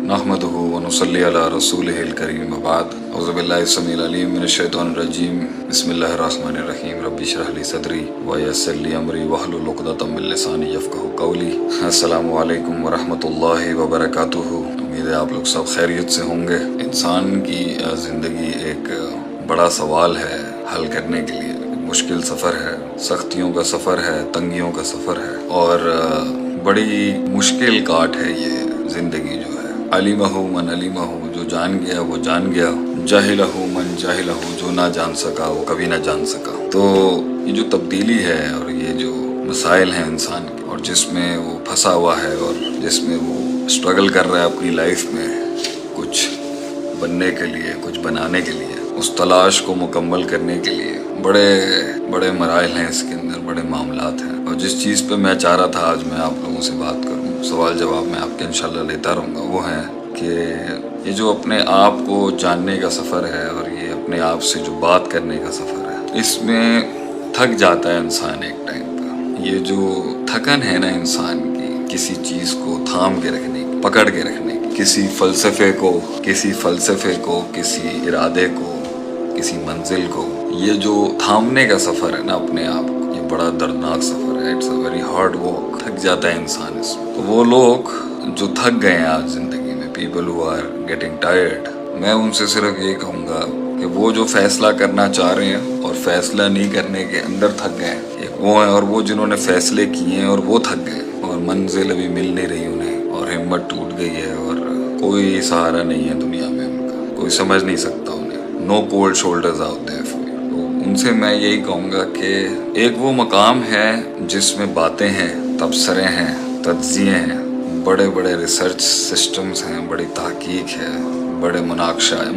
नहमदुहु व नुसल्ली अला रसूलिहिल करीम व बाद औज़ु बिल्लाहि समील अलीम मिनश शैतानिर रजीम बिस्मिल्लाहिर रहमानिर रहीम रब्बि इश्रह ली सदरी व यस्सिर ली अमरी वहलुल उक़दतम मिन लिसानी यफ़क़हू क़ौली। अस्सलामु अलैकुम व रहमतुल्लाहि व बरकातुहू। उम्मीद है आप लोग सब खैरियत से होंगे। इंसान की ज़िंदगी एक बड़ा सवाल है हल करने के लिए। मुश्किल सफ़र है, सख्तियों का सफ़र है, तंगियों का सफ़र है और बड़ी मुश्किल काट है ये ज़िंदगी जो है। अलिमहु मन अलिमहु, जो जान गया वो जान गया। जाहिलहु मन जाहिलहु, जो ना जान सका वो कभी ना जान सका। तो ये जो तब्दीली है और ये जो मसाइल हैं इंसान के, और जिसमें वो फंसा हुआ है और जिसमें वो स्ट्रगल कर रहा है अपनी लाइफ में कुछ बनने के लिए, कुछ बनाने के लिए, उस तलाश को मुकम्मल करने के लिए बड़े बड़े मराइल हैं इसके अंदर, बड़े मामलात हैं। और जिस चीज़ पे मैं चाह रहा था आज मैं आप लोगों से बात करूं, सवाल जवाब मैं आपके इंशाल्लाह लेता रहूँगा, वो है कि ये जो अपने आप को जानने का सफ़र है और ये अपने आप से जो बात करने का सफ़र है, इसमें थक जाता है इंसान एक टाइम पर। ये जो थकन है ना इंसान की, किसी चीज़ को थाम के रखने की, पकड़ के रखने की, किसी फ़लसफ़े को, किसी इरादे को, किसी मंजिल को, ये जो थामने का सफ़र है ना अपने आप को, ये बड़ा दर्दनाक सफ़र है। It's a very hard walk. थक जाता है इंसान इसमें। तो वो लोग जो थक गए हैं आज ज़िंदगी में, people who are getting tired, मैं उनसे सिर्फ ये कहूँगा कि वो जो फैसला करना चाह रहे हैं और फैसला नहीं करने के अंदर थक गए, एक वो हैं, और वो जिन्होंने फैसले किए हैं और वो थक गए और मंजिल अभी मिल नहीं रही उन्हें और हिम्मत टूट गई है और कोई सहारा नहीं है दुनिया में उनका, कोई समझ नहीं सकता उन्हें। No cold shoulders out there for you. तो उनसे मैं यही कहूँगा कि एक वो मकाम है जिसमें बातें हैं, तबसरे हैं, तज्ज़िये हैं, बड़े बड़े रिसर्च सिस्टम्स हैं, बड़ी तहकीक है, बड़े मुनाकशे हैं,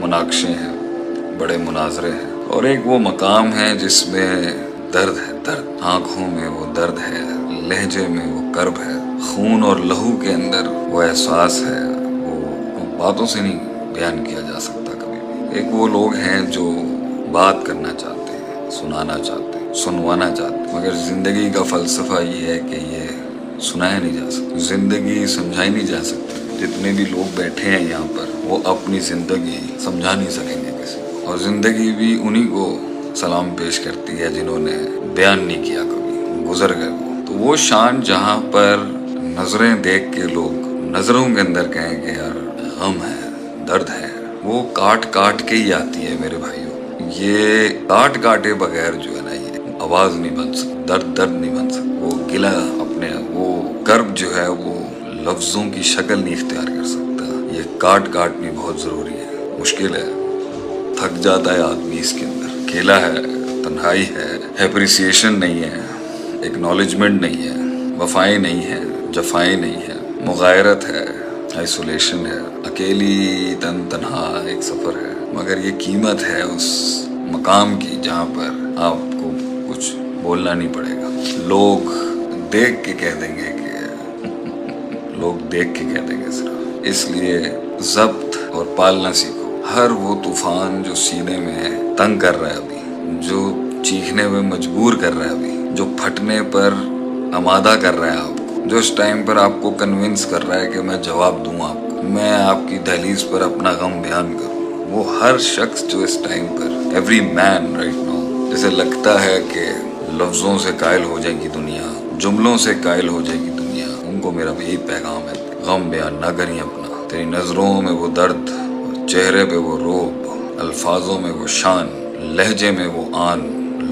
बड़े मुनाजरे हैं, और एक वो मकाम है जिसमें दर्द है। दर्द आँखों में वो दर्द है, लहजे में वो कर्ब है, खून और लहू के अंदर वो एहसास है, वो बातों से नहीं बयान किया जा सकता कभी भी। एक वो लोग हैं जो बात करना चाहते हैं, सुनाना चाहते हैं, सुनवाना चाहते हैं, मगर ज़िंदगी का फ़लसफ़ा ये है कि ये सुनाया नहीं जा सकता, ज़िंदगी समझाई नहीं जा सकती। जितने भी लोग बैठे हैं यहाँ पर वो अपनी ज़िंदगी समझा नहीं सकेंगे किसी को, और ज़िंदगी भी उन्हीं को सलाम पेश करती है जिन्होंने बयान नहीं किया कभी, गुजर गए वो। तो वो शान जहाँ पर नज़रें देख के लोग नज़रों के अंदर कहें कि यार गम है, दर्द है, वो काट काट के ही आती है मेरे भाइयों। ये काट काटे बगैर जो है ना ये आवाज़ नहीं बन सकती, दर्द नहीं बन सकता, वो गिला अपने वो कर्ब जो है वो लफ्ज़ों की शक्ल नहीं इख्तियार कर सकता। ये काट काटनी बहुत ज़रूरी है। मुश्किल है, थक जाता है आदमी इसके अंदर। अकेला है, तन्हाई है, एप्रिसिएशन नहीं है, एक्नॉलेजमेंट नहीं है, वफ़ाएँ नहीं है, जफ़ाएँ नहीं है, मुग़ायरत है, आइसोलेशन है, अकेली तन्हा एक सफ़र है। मगर ये कीमत है उस मकाम की जहाँ पर आपको कुछ बोलना नहीं पड़ेगा। लोग देख के कह देंगे सिर्फ। इसलिए ज़ब्त और पालना सीखो। हर वो तूफ़ान जो सीने में तंग कर रहा है अभी, जो चीखने में मजबूर कर रहा है अभी, जो फटने पर आमादा कर रहा है आपको, जो इस टाइम पर आपको कन्विंस कर रहा है कि मैं जवाब दूँ आपको, मैं आपकी दहलीज पर अपना गम बयान करूँ, वो हर शख्स जो इस टाइम पर, एवरी मैन राइट नाउ, जैसे लगता है कि लफ्ज़ों से कायल हो जाएगी दुनिया, जुमलों से कायल हो जाएगी दुनिया, उनको मेरा यही पैगाम है, गम बयान ना करिए अपना। तेरी नज़रों में वो दर्द, चेहरे पे वो रोब, अल्फाजों में वो शान, लहजे में वो आन,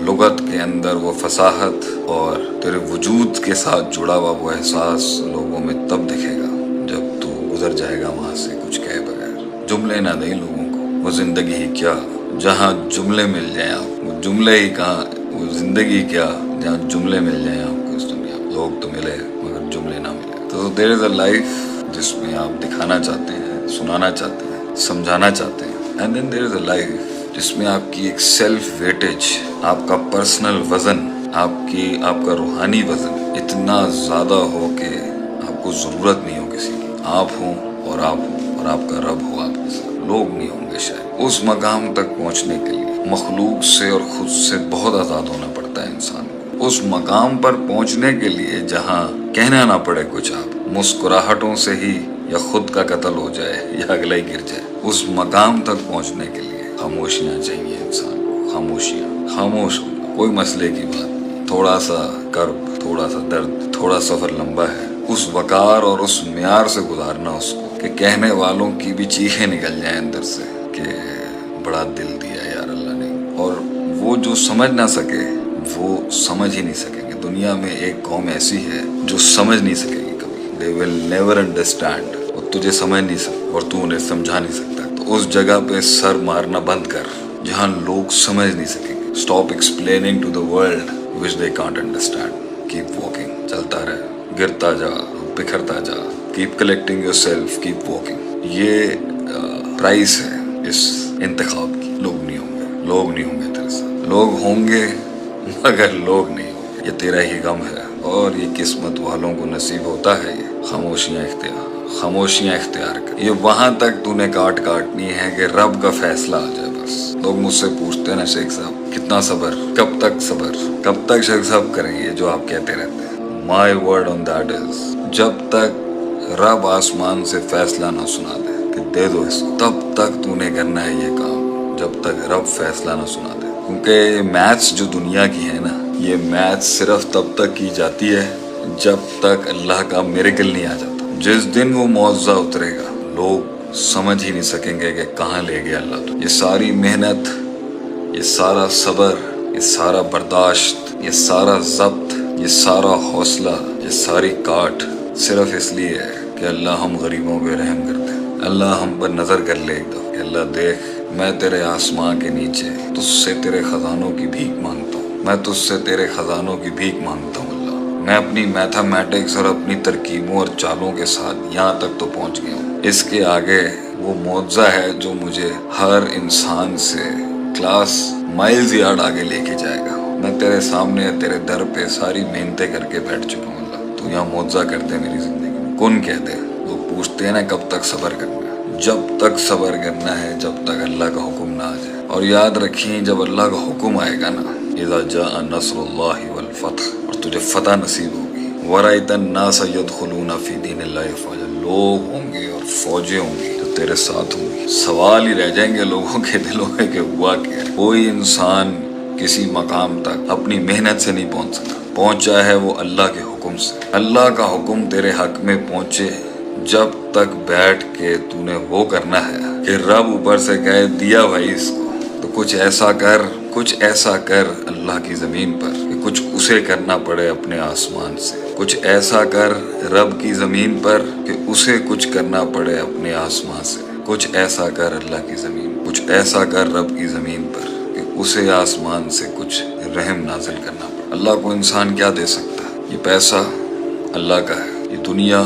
लुगत के अंदर वो फसाहत, और तेरे वजूद के साथ जुड़ा हुआ वो एहसास लोगों में तब दिखेगा जब तू गुजर जाएगा वहाँ से कुछ कहे बगैर। जुमले ना दें लोगों को, वो ज़िंदगी ही क्या जहाँ जुमले मिल जाएं आप, वो जुमले ही कहाँ, वो ज़िंदगी क्या जहाँ जुमले मिल जाएं आपको इस दुनिया में। लोग तो मिले मगर जुमले ना मिले। तो देयर इज़ अ लाइफ जिसमें आप दिखाना चाहते हैं, सुनाना चाहते हैं, समझाना चाहते हैं, and then there is a life जिसमें आपकी एक सेल्फ वेटेज, आपका पर्सनल वज़न, आपका रूहानी वज़न इतना ज़्यादा हो कि आपको ज़रूरत नहीं हो किसी की। आप हों और आपका रब हो आपके साथ, लोग नहीं होंगे शायद। उस मकाम तक पहुँचने के लिए मखलूक से और ख़ुद से बहुत आज़ाद होना पड़ता है इंसान को। उस मकाम पर पहुँचने के लिए जहाँ कहना ना पड़े कुछ, आप मुस्कुराहटों से ही یا خود کا قتل ہو جائے یا اگلا ہی گر جائے، اس مقام تک پہنچنے کے لیے خاموشیاں چاہیے انسان کو، خاموشیاں، خاموش ہو، کوئی مسئلے کی بات نہیں، تھوڑا سا کرب، تھوڑا سا درد، تھوڑا سفر لمبا ہے، اس وقار اور اس معیار سے گزارنا اس کو کہ کہنے والوں کی بھی چیخیں نکل جائیں اندر سے کہ بڑا دل دیا یار اللہ نے، اور وہ جو سمجھ نہ سکے وہ سمجھ ہی نہیں سکیں گے۔ دنیا میں ایک قوم ایسی ہے جو سمجھ نہیں سکے گی کبھی، they will never understand، اور تجھے سمجھ نہیں سکتا اور تو انہیں سمجھا نہیں سکتا، تو اس جگہ پہ سر مارنا بند کر جہاں لوگ سمجھ نہیں سکیں گے۔ Stop explaining to the world which they can't understand. Keep walking، چلتا رہے، گرتا جا، بکھرتا جا، keep collecting yourself, keep walking۔ یہ پرائس ہے اس انتخاب کی۔ لوگ نہیں ہوں گے، لوگ نہیں ہوں گے تیرے ساتھ، لوگ ہوں گے مگر لوگ نہیں ہوں گے، یہ تیرا ہی غم ہے، اور یہ قسمت والوں کو نصیب ہوتا ہے۔ یہ خاموشیاں اختیار کر، یہ وہاں تک تو نے کاٹ کاٹنی ہے کہ رب کا فیصلہ آ جائے بس۔ لوگ مجھ سے پوچھتے ہیں نا شیخ صاحب کتنا صبر، کب تک صبر، کب تک شیخ صاحب کریں یہ جو آپ کہتے رہتے ہیں؟ My word on that is، جب تک رب آسمان سے فیصلہ نہ سنا دے کہ دے دو اس کو، تب تک تو نے کرنا ہے یہ کام، جب تک رب فیصلہ نہ سنا دے۔ کیونکہ یہ میتھس جو دنیا کی ہے نا، یہ میتھس صرف تب تک کی جاتی ہے جب تک اللہ کا میریکل نہیں آ جاتا۔ جس دن وہ معجزہ اترے گا لوگ سمجھ ہی نہیں سکیں گے کہ کہاں لے گیا اللہ تو۔ یہ ساری محنت، یہ سارا صبر، یہ سارا برداشت، یہ سارا ضبط، یہ سارا حوصلہ، یہ ساری کاٹ صرف اس لیے ہے کہ اللہ ہم غریبوں پہ رحم کرتے ہیں، اللہ ہم پر نظر کر لے ایک دفعہ کہ اللہ دیکھ میں تیرے آسمان کے نیچے تجھ سے تیرے خزانوں کی بھیک مانگتا ہوں، میں تجھ سے تیرے خزانوں کی بھیک مانگتا ہوں اللہ، میں اپنی میتھمیٹکس اور اپنی ترکیبوں اور چالوں کے ساتھ یہاں تک تو پہنچ گیا ہوں، اس کے آگے وہ معجزہ ہے جو مجھے ہر انسان سے کلاس مائلز یارڈ آگے لے کے جائے گا۔ میں تیرے سامنے تیرے در پہ ساری محنتیں کر کے بیٹھ چکا ہوں اللہ، تو یہاں معجزہ کر دے میری زندگی میں۔ کون کہہ دے؟ لوگ پوچھتے ہیں نا کب تک صبر کرنا ہے، جب تک صبر کرنا ہے جب تک اللہ کا حکم نہ آ جائے۔ اور یاد رکھیں جب اللہ کا حکم آئے گا نا، اذا جاء نصر اللہ والفتح، اور تجھے فتح نصیب ہوگی، ورأیت الناس يدخلون فی دین اللہ افواجا، لوگ ہوں گے اور فوجیں ہوں گی جو تیرے ساتھ ہوں گی۔ سوال ہی رہ جائیں گے لوگوں کے دلوں میں کہ ہوا کیا ہے۔ کوئی انسان کسی مقام تک اپنی محنت سے نہیں پہنچ سکتا، پہنچا ہے وہ اللہ کے حکم سے۔ اللہ کا حکم تیرے حق میں پہنچے جب تک بیٹھ کے تو نے وہ کرنا ہے کہ رب اوپر سے کہے دیا بھائی اس کو، تو کچھ ایسا کر، کچھ ایسا کر اللہ کی زمین پر کہ کچھ اسے کرنا پڑے اپنے آسمان سے، کچھ ایسا کر رب کی زمین پر کہ اسے کچھ کرنا پڑے اپنے آسمان سے، کچھ ایسا کر اللہ کی زمین، کچھ ایسا کر رب کی زمین پر کہ اسے آسمان سے کچھ رحم نازل کرنا پڑے۔ اللہ کو انسان کیا دے سکتا ہے؟ یہ پیسہ اللہ کا ہے، یہ دنیا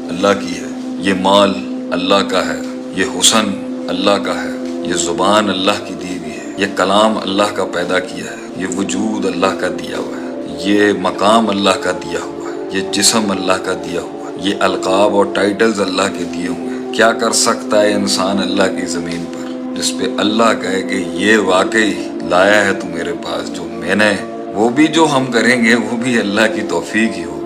اللہ کی ہے، یہ مال اللہ کا ہے، یہ حسن اللہ کا ہے، یہ زبان اللہ کی دی ہوئی ہے، یہ کلام اللہ کا پیدا کیا ہے، یہ وجود اللہ کا دیا ہوا ہے، یہ مقام اللہ کا دیا ہوا ہے، یہ جسم اللہ کا دیا ہوا ہے، یہ القاب اور ٹائٹلز اللہ کے دیے ہوئے ہیں۔ کیا کر سکتا ہے انسان اللہ کی زمین پر جس پہ اللہ کہے کہ یہ واقعی لایا ہے تو میرے پاس جو میں نے، وہ بھی جو ہم کریں گے وہ بھی اللہ کی توفیق ہی ہو۔